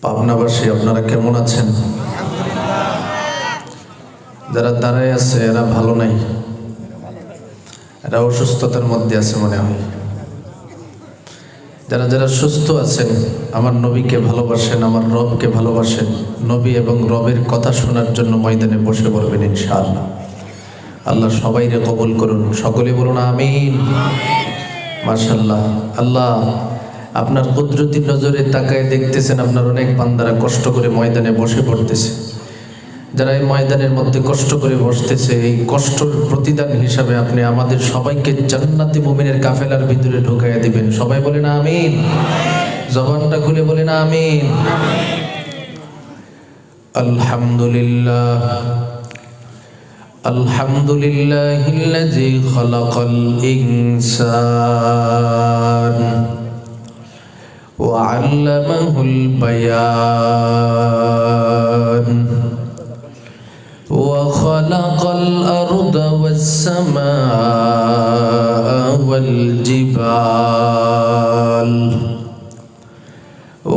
পাবনাবাসী আপনারা কেমন আছেন? যারা দাঁড়ায় আছে এরা ভালো নাই, এরা অসুস্থতার মধ্যে আছে মনে হয়। যারা যারা সুস্থ আছেন আমার নবীকে ভালোবাসেন, আমার রবকে ভালোবাসেন, নবী এবং রবের কথা শোনার জন্য ময়দানে বসে পড়বেন ইনশাআল্লাহ। আল্লাহ সবাইকে কবুল করুন, সকলে বলুন আমিন। মাশাআল্লাহ। আল্লাহ আপনার কুদরতি নজরে তাকায় দেখতেছেন আপনার অনেক বান্দারা কষ্ট করে ময়দানে বসে পড়তেছে। যারা এই ময়দানের মধ্যে কষ্ট করে বসতেছে, এই কষ্টের প্রতিদান হিসাবে আপনি আমাদের সবাইকে জান্নাতি মুমিনের কাফেলার ভিতরে ঢুকাইয়া দিবেন। সবাই বলেন আমিন। জবানটা খুলে বলেন আমিন। আলহামদুলিল্লাহ আলহামদুলিল্লাহিল্লাযী খালাকাল ইনসান ওয়া আল্লামাহুল বায়ান ওয়া খালাকাল আরদা ওয়াস সামাআ ওয়াল জিবাল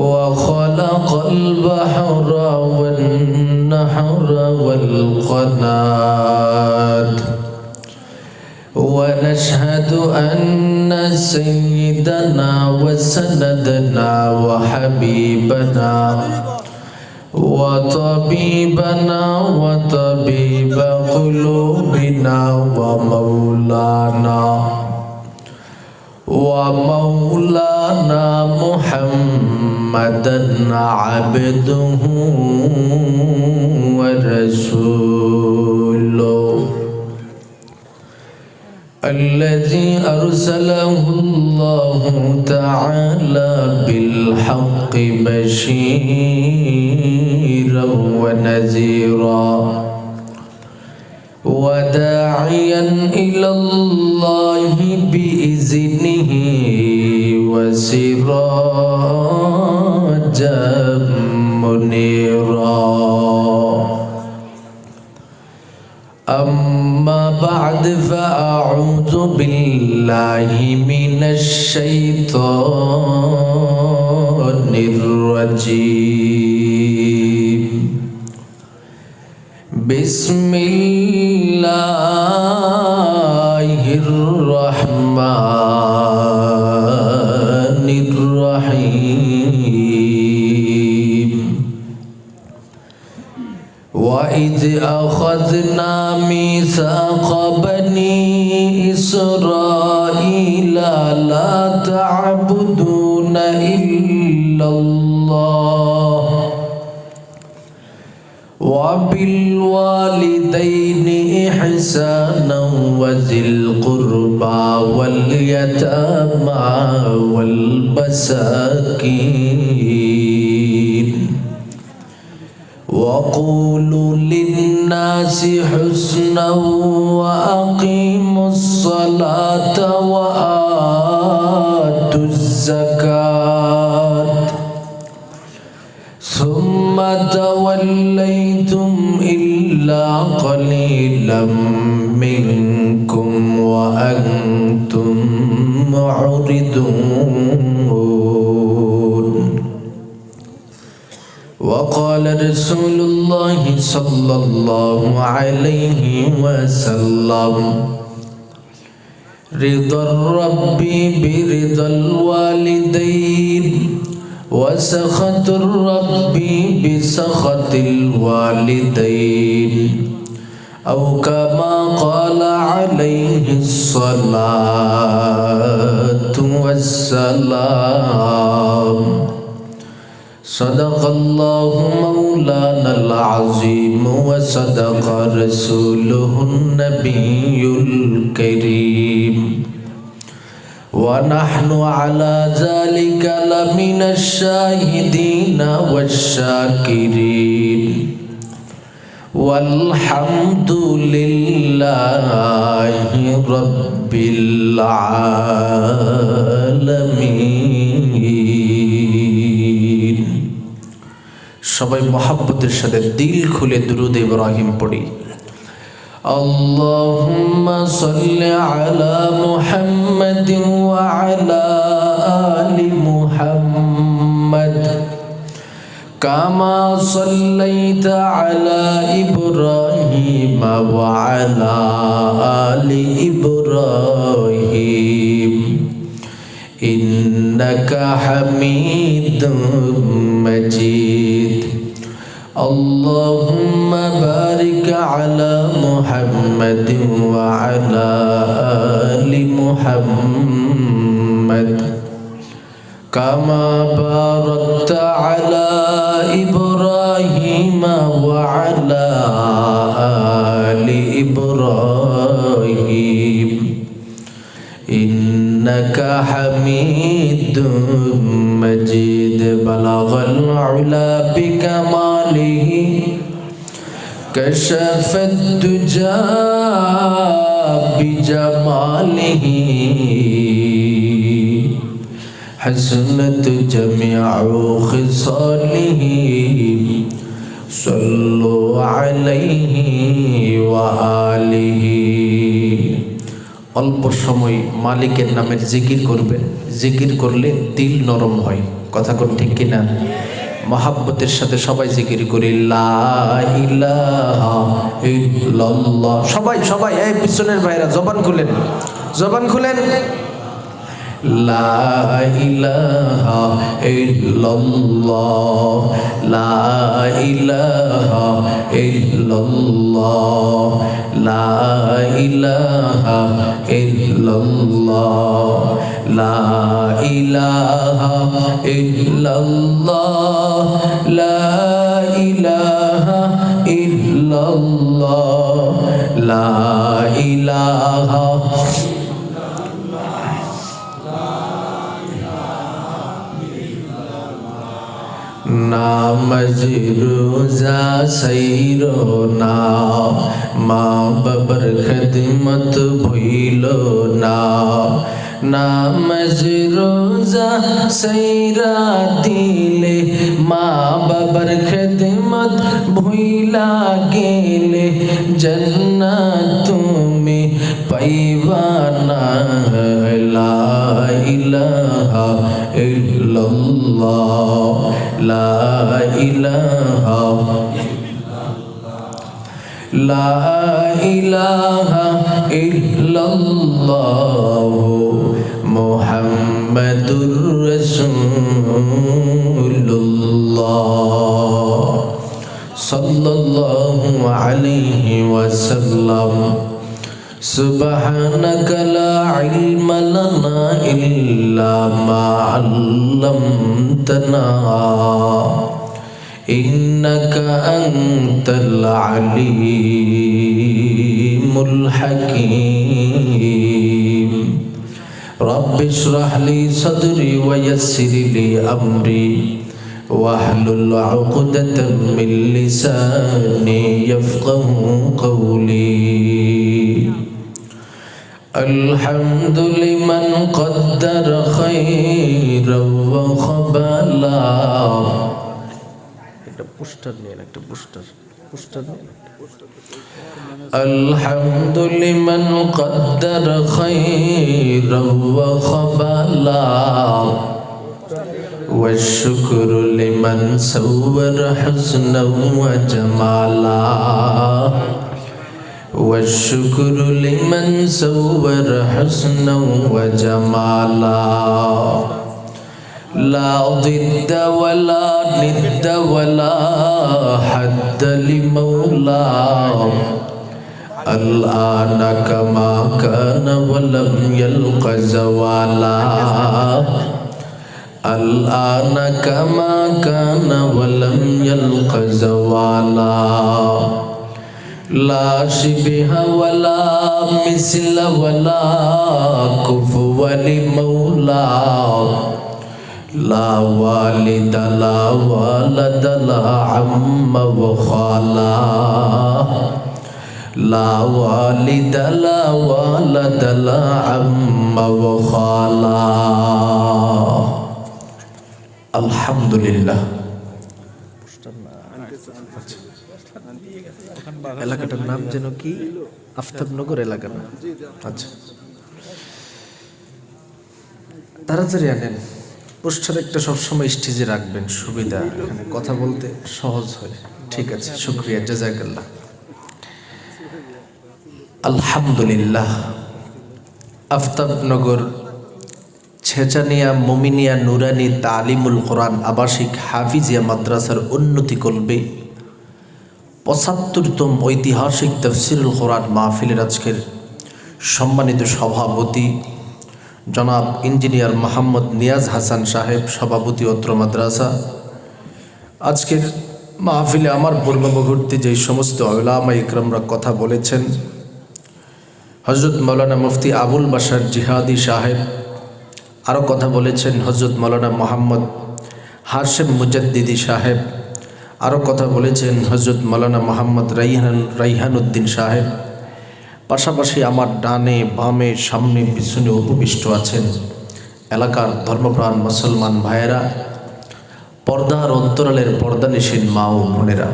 ওয়া খালাকাল বাহরা ওয়ান নাহরা ওয়াল কনাত ونشهد أن سيدنا وسندنا وحبيبنا وطبيبنا وطبيب قلوبنا ومولانا محمدا عبده ورسوله الذي أرسله الله تعالى بالحق بشيرا ونذيرا وداعيا إلى الله بإذنه وسراجا منيرا. أما بعد فأعوذ بالله من الشيطان الرجيم. بسم الله الرحمن الرحيم. وإذ أخذنا ميثاق بني إسرائيل لا تعبدون إلا الله وبالوالدين إحسانا وذي القربى واليتامى والمساكين وقولوا للناس حسنا وأقيموا الصلاة وآتوا الزكاة ثم توليتم إلا قليلا منكم وأنتم معرضون. وقال رسول الله صلى الله عليه وسلم رضا الرب برضا الوالدين وسخط الرب بسخط الوالدين أو كما قال عليه الصلاة والسلام. صدق الله مولانا العظيم وصدق رسوله النبي الكريم ونحن على ذلك لمن الشاهدين والشاكرين والحمد لله رب العالمين. সবাই মহব্বতের সাথে দিল খুলে দুরূদ ইব্রাহিম পড়ি। আল্লাহুম্মা সাল্লি আলা মুহাম্মাদিন ওয়া আলা আলি মুহাম্মাদ كما صليت على إبراهيم وعلى آل إبراهيم إنك حميد مجيد اللهم بارك على محمد وعلى آل محمد كما باركت على إبراهيم وعلى آل إبراهيم إنك حميد مجيد بلغ العلا بكماله كشف الدجى بجماله حسنت جميع خصاله صلوا عليه وآله অল্প সময় মালিকের নামের জিকির করবেন জিকির করলে দিল নরম হয় কথা কোন ঠিক কিনা মহাব্বতের সাথে সবাই জিকির করি লা ইলাহা ইল্লাল্লাহ সবাই সবাই এই পিছনের ভাইরা জবান খুলেন লা ইলাহা ইল্লাল্লাহ লা ইলাহা ইল্লাল্লাহ লা ইলাহা ইল্লাল্লাহ লা ইলাহা ইল্লাল্লাহ লা ইলাহা ইল্লাল্লাহ লা ইলাহা নামাজ রোজা সৈরো না মা বাবার খিদমত ভুইলো না নামাজ রোজা সৈরা দিলে মা বাবার খিদমত ভুইলা গেলে জান্নাত তুমি পাইবা না লা ইলাহা ইল্লাল্লাহ লা ইলাহা লা ইলাহা ইল্লাল্লাহ মুহাম্মাদুর রাসূলুল্লাহ সাল্লাল্লাহু আলাইহি ওয়াসাল্লাম سبحانك لا علم لنا إلا ما علمتنا إنك أنت العليم الحكيم رب اشرح لي صدري ويسر لي أمري واحلل عقدة من لساني يفقه قولي الحمد لمن قدر خيرا وخبلا الحمد لمن قدر خيرا وخبلا والشكر لمن صور حسنا وجمالا والشكر لمن صور حسنا وجمالا لا ضد ولا ند ولا حد لمولاه الآن كما كان ولم يلق زوالا الآن كما كان ولم يلق زوالا لا شبه ولا مثل ولا كفو لمولاه لا والد لا ولد لا عم وخالا لا والد لا ولد لا عم وخالا الحمد لله এলাকাটার নাম যেন কি আফতাবনগর এলাকা না আচ্ছা তাড়াতাড়ি আনেন পোস্টার একটা সবসময় স্টেজে রাখবেন, সুবিধা, এখানে কথা বলতে সহজ হয়। ঠিক আছে, শুক্রিয়া, জাযাকাল্লাহ। আলহামদুলিল্লাহ, আফতাবনগর ছেচানিয়া মোমিনিয়া নুরানি তালিমুল কোরআন আবাসিক হাফিজিয়া মাদ্রাসার উন্নতি করবে ৭৫তম ঐতিহাসিক তাফসিরুল কোরআন মাহফিলের আজকের সম্মানিত সভাপতি জনাব ইঞ্জিনিয়ার মোহাম্মদ নিয়াজ হাসান সাহেব, সভাপতি অত্র মাদ্রাসা। আজকের মাহফিলে আমার পূর্ববর্তী যে সমস্ত উলামা ইকরামরা কথা বলেছেন, হযরত মাওলানা মুফতি আবুল বাশার জিহাদি সাহেব আরও কথা বলেছেন, হযরত মাওলানা মোহাম্মদ হাশেম মুজাদ্দিদি সাহেব আরও কথা বলেছেন, হযরত মাওলানা মোহাম্মদ রাইহানুদ্দিন সাহেব। পাশাপাশি আমার ডানে বামে সামনে পিছনে উপবিষ্ট আছেন এলাকার ধর্মপ্রাণ মুসলমান ভাইয়েরা, পর্দার অন্তরালের পর্দানিশীন মা ও বোনেরা।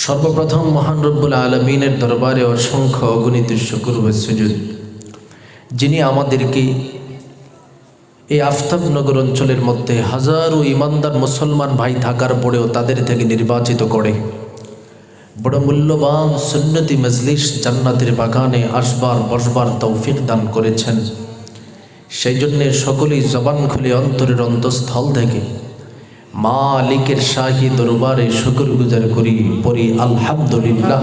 সর্বপ্রথম মহান রব্বুল আলামিনের দরবারে অসংখ্য অগণিত শুকর ও সুজুদ, যিনি আমাদেরকে এই আফতাবনগর অঞ্চলের মধ্যে হাজারো ইমানদার মুসলমান ভাই থাকার পরেও তাদের থেকে নির্বাচিত করে বড় মূল্যবান সুন্নতি মজলিস জান্নাতের বাগানে আসবার বসবার তৌফিক দান করেছেন। সেই জন্যে সকলেই জবান খুলে অন্তরের অন্তঃস্থল থেকে মালিকের শাহী দরবারে শুকরগুজার করি, পড়ি আলহামদুলিল্লাহ।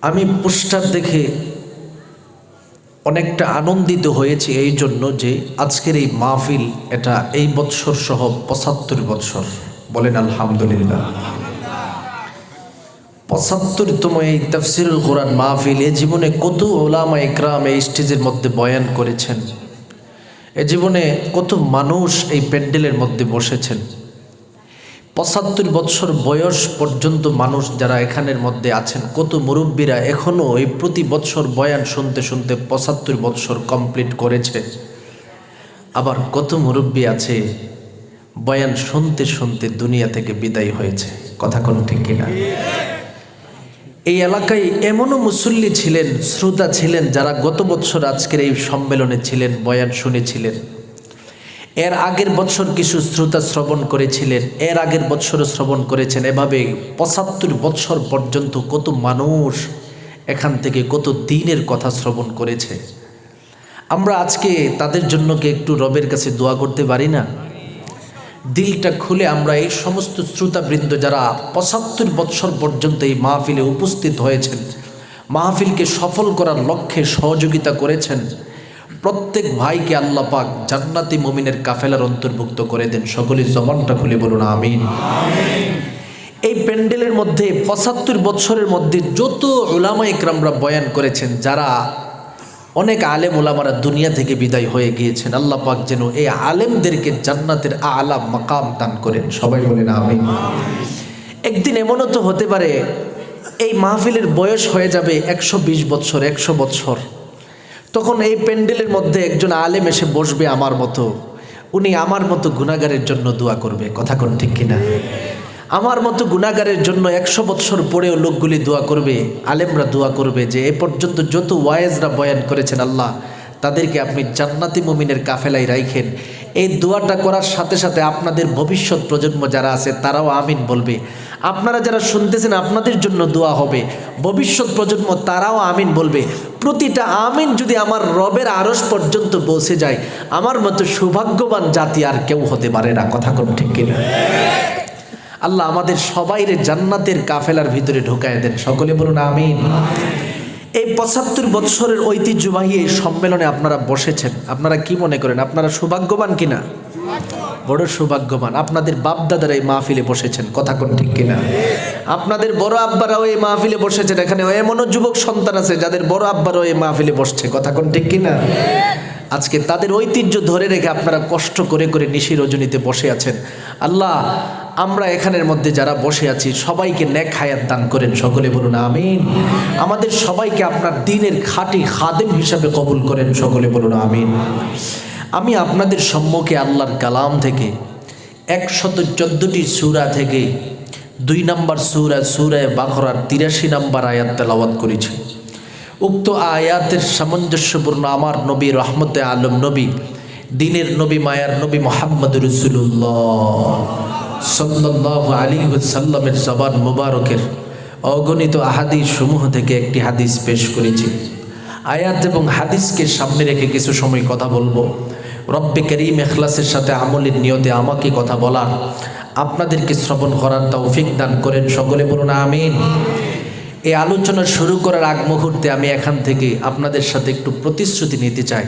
আমি পোস্টার দেখে অনেকটা আনন্দিত হয়েছি এই জন্য যে আজকের এই মাহফিল এটা এই বৎসর সহ ৭৫ বৎসর, বলেন আলহামদুলিল্লাহ। ৭৫তম এই তাফসিরুল কোরআন মাহফিল, এ জীবনে কত উলামা ইকরাম এই স্টেজের মধ্যে বয়ান করেছেন, এ জীবনে কত মানুষ এই প্যান্ডেলের মধ্যে বসেছেন। ৭৫ বৎসর বয়স পর্যন্ত মানুষ যারা এখানের মধ্যে আছেন, কত মুরব্বীরা এখনও এই প্রতি বৎসর বয়ান শুনতে শুনতে ৭৫ বৎসর কমপ্লিট করেছে। আবার কত মুরব্বী আছে বয়ান শুনতে শুনতে দুনিয়া থেকে বিদায় হয়েছে, কথা কোন ঠিক কিনা? এই এলাকায় এমনও মুসল্লি ছিলেন, শ্রোতা ছিলেন, যারা গত বছর আজকের এই সম্মেলনে ছিলেন, বয়ান শুনেছিলেন। এর আগের বছর কিছু শ্রোতা শ্রবণ করেছিলেন, এর আগের বছরও শ্রবণ করেছেন। এভাবে ৭৫ বছর পর্যন্ত কত মানুষ এখান থেকে কত দিনের কথা শ্রবণ করেছে। আমরা আজকে তাদের জন্য কি একটু রবের কাছে দোয়া করতে পারি না? দিলটা খুলে আমরা এই সমস্ত শ্রোতাবৃন্দ যারা ৭৫ বৎসর পর্যন্ত এই মাহফিলে উপস্থিত হয়েছেন, মাহফিলকে সফল করার লক্ষ্যে সহযোগিতা করেছেন, প্রত্যেক ভাইকে আল্লাহ পাক জান্নাতি মুমিনের কাফেলার অন্তর্ভুক্ত করে দেন। সকলে জবানটা খুলে বলুন আমিন। এই প্যান্ডেলের মধ্যে ৭৫ বৎসরের মধ্যে যত উলামা ইকরামরা বয়ান করেছেন, যারা অনেক আলেম ওলামারা দুনিয়া থেকে বিদায় হয়ে গিয়েছেন, আল্লাহ পাক যেন এই আলেমদেরকে জান্নাতের আলা মাকাম দান করেন। সবাই বলেন আমিন। একদিন এমনও তো হতে পারে এই মাহফিলের বয়স হয়ে যাবে ১২০ বৎসর, ১০০ বৎসর। তখন এই প্যান্ডেলের মধ্যে একজন আলেম এসে বসবে আমার মতো, উনি আমার মতো গুনাহগারের জন্য দোয়া করবে, কথা কোন ঠিক কিনা? আমার মতো গুনাহগারের জন্য ১০০ বৎসর পরেও লোকগুলি দোয়া করবে, আলেমরা দোয়া করবে যে এ পর্যন্ত যত ওয়ায়েজরা বয়ান করেছেন আল্লাহ তাদেরকে আপনি জান্নাতি মুমিনের কাফেলায় রাখেন। এই দোয়াটা করার সাথে সাথে আপনাদের ভবিষ্যৎ প্রজন্ম যারা আছে তারাও আমিন বলবে। আপনারা যারা শুনতেছেন আপনাদের জন্য দোয়া হবে, ভবিষ্যৎ প্রজন্ম তারাও আমিন বলবে। প্রতিটা আমিন যদি আমার রবের আরশ পর্যন্ত পৌঁছে যায়, আমার মতো সৌভাগ্যবান জাতি আর কেউ হতে পারে না, কথা কোন ঠিক কিনা? আল্লাহ আমাদের সবাইরে জান্নাতের কাফেলার ভিতরে ঢুকায় দেন। সকলে বলুন আমিন। এই ৭৫ বৎসরের ঐতিহ্যবাহী এই সম্মেলনে আপনারা বসেছেন, আপনারা কি মনে করেন আপনারা সৌভাগ্যবান কিনা? বড় সৌভাগ্যবান। আপনাদের বাপদাদারা এই মাহফিলে বসেছেন, কথা কোন ঠিক কিনা? আপনাদের বড় আব্বারাও এই মাহফিলে বসেছেন। এখানে এমনও যুবক সন্তান আছে যাদের বড় আব্বারাও এই মাহফিলে বসছে, কথা কোন ঠিক কিনা? আজকে তাদের ঐতিহ্য ধরে রেখে আপনারা কষ্ট করে করে নিশি রজনীতে বসে আছেন। আল্লাহ আমরা এখানের মধ্যে যারা বসে আছি সবাইকে নেক হায়াত দান করেন। সকলে বলুন আমিন। আমাদের সবাইকে আপনার দ্বীনের খাঁটি খাদেম হিসাবে কবুল করেন। সকলে বলুন আমিন। আমি আপনাদের সম্মুখে আল্লাহর কালাম থেকে ১১৪টি সূরা থেকে ২ নম্বর সূরা সূরা বাকরার ৮৩ নম্বর আয়াত তেলাওয়াত করেছি। উক্ত আয়াতের সামঞ্জস্যপূর্ণ আমার নবী রহমতে আলম নবী, দিনের নবী, মায়ার নবী মুহাম্মদ রাসূলুল্লাহ সাল্লাল্লাহু আলাইহি ওয়াসাল্লামের জবান মুবারকের অগণিত আহাদিস সমূহ থেকে একটি হাদিস পেশ করেছি। আয়াত এবং হাদিসকে সামনে রেখে কিছু সময় কথা বলবো। রব্বে করিম ইখলাসের সাথে আমলের নিয়তে আমাকে কথা বলার, আপনাদেরকে শ্রবণ করার তৌফিক দান করেন। সকলে বলুন আমিন। এই আলোচনা শুরু করার আগ মুহূর্তে আমি এখান থেকে আপনাদের সাথে একটু প্রতিশ্রুতি নিতে চাই।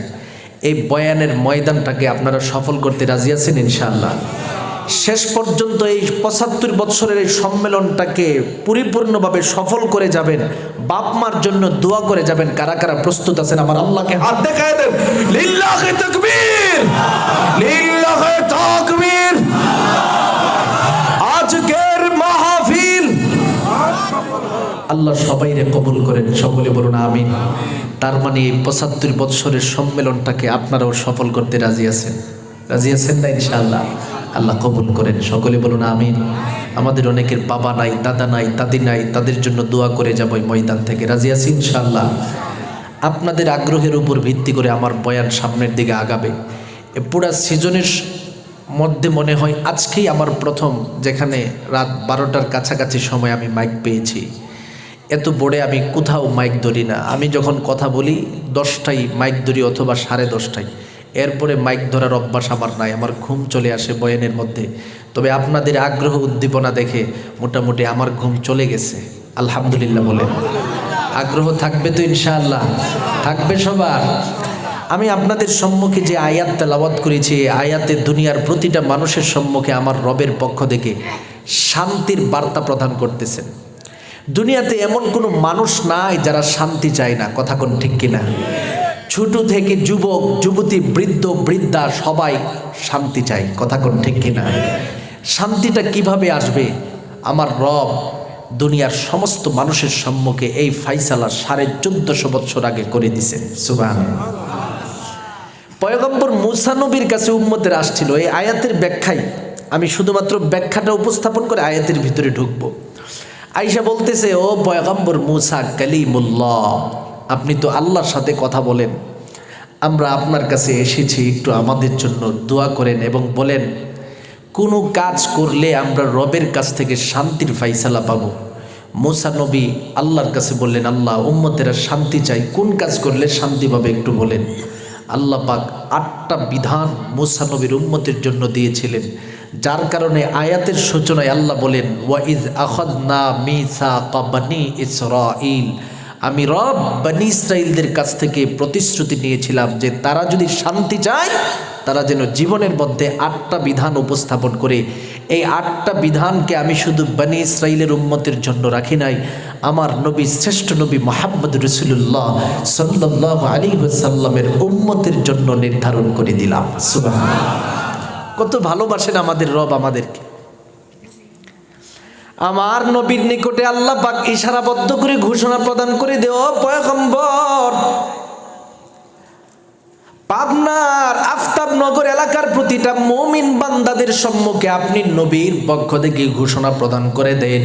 এই বয়ানের ময়দানটাকে আপনারা সফল করতে রাজি আছেন ইনশাআল্লাহ? শেষ পর্যন্ত এই ৭৫ বৎসরের এই সম্মেলনটাকে পরিপূর্ণভাবে সফল করে যাবেন, বাপ মার জন্য দোয়া করে যাবেন। কারা কারা প্রস্তুত আছেন? আমার আল্লাহকে হাত দেখায় দেন। লিল্লাহি তাকবীর, লিল্লাহি তাকবীর। আজকের মাহফিল আল্লাহ সবাইরে কবুল করেন। সকলে বলুন আমিন। তার মানে এই ৭৫ বৎসরের সম্মেলনটাকে আপনারাও সফল করতে রাজি আছেন? রাজি আছেন না ইনশাআল্লাহ? আল্লাহ কবুল করেন। সকলে বলুন আমিন। আমাদের অনেকের বাবা নাই, দাদা নাই, দাদি নাই, তাদের জন্য দোয়া করে যাব এই ময়দান থেকে। রাজি আছি ইনশাআল্লাহ? আপনাদের আগ্রহের উপর ভিত্তি করে আমার বয়ান সামনের দিকে আগাবে। পুরা সিজনের মধ্যে মনে হয় আজকেই আমার প্রথম, যেখানে রাত 12টার কাছাকাছি সময় আমি মাইক পেয়েছি। এত বড়ে আমি কোথাও মাইক ধরি না। আমি যখন কথা বলি 10টায় মাইক ধরি অথবা 10:30টায়। এরপরে মাইক ধরার অভ্যাস আমার নাই, আমার ঘুম চলে আসে বয়ানের মধ্যে। তবে আপনাদের আগ্রহ উদ্দীপনা দেখে মোটামুটি আমার ঘুম চলে গেছে। আলহামদুলিল্লাহ বলেন। আগ্রহ থাকবে তো ইনশাআল্লাহ? থাকবে সবার? আমি আপনাদের সম্মুখে যে আয়াত তেলাওয়াত করেছি, আয়াতে দুনিয়ার প্রতিটা মানুষের সম্মুখে আমার রবের পক্ষ থেকে শান্তির বার্তা প্রদান করতেছেন। দুনিয়াতে এমন কোনো মানুষ নাই যারা শান্তি চায় না। কথা কোন ঠিক কিনা? ছোট থেকে যুবক, যুবতী, বৃদ্ধ, বৃদ্ধা সবাই শান্তি চায়। কথা কোন ঠিক কিনা? শান্তিটা কিভাবে আসবে? আমার রব দুনিয়ার সমস্ত মানুষের সম্মুখে এই ফাইসালা 1450 বছর আগে করে দিছে। সুবহানাল্লাহ। পয়গম্বর মুসা নবীর কাছে উম্মতের আসছিল। এই আয়াতের ব্যাখ্যায় আমি শুধুমাত্র ব্যাখ্যাটা উপস্থাপন করে আয়াতের ভিতরে ঢুকবো। আয়েশা বলতেছে, ও পয়গম্বর মুসা কালিমুল্লাহ, আপনি তো আল্লাহর সাথে কথা বলেন। আমরা আপনার কাছে এসেছি, একটু আমাদের জন্য দোয়া করেন এবং বলেন কোনো কাজ করলে আমরা রবের কাছ থেকে শান্তির ফাইসালা পাবো। মুসা নবী আল্লাহর কাছে বললেন, আল্লাহ উম্মতেরা শান্তি চাই, কোন কাজ করলে শান্তি পাবে একটু বলেন। আল্লাহ পাক 8টা বিধান মুসা নবীর উম্মতের জন্য দিয়েছিলেন, যার কারণে আয়াতের সূচনায় আল্লাহ বলেন, ওয়াইজ আখাযনা মিসাকা বানি ইসরাঈল, আমি রব বনি ইসরাঈলদের কাছ থেকে প্রতিশ্রুতি নিয়েছিলাম যে তারা যদি শান্তি চায় তারা যেন জীবনের মধ্যে 8টা বিধান উপস্থাপন করে। এই 8টা বিধানকে আমি শুধু বনি ইসরাঈলের উম্মতের জন্য রাখি নাই, আমার নবী, শ্রেষ্ঠ নবী মুহাম্মদ রাসূলুল্লাহ সাল্লাল্লাহু আলাইহি ওয়াসাল্লামের উম্মতের জন্য নির্ধারণ করে দিলাম। সুবহানাল্লাহ। কত ভালোবাসেন আমাদের রব আমাদেরকে। আমার নবীর নিকটে আল্লাহ পাক ইশারাবদ্ধ করে ঘোষণা প্রদান করে দেও, পয়গম্বর পাবনার আফতাবনগর এলাকার প্রতিটা মুমিন বান্দাদের সম্মুখে আপনি নবীর পক্ষ থেকে ঘোষণা প্রদান করে দেন,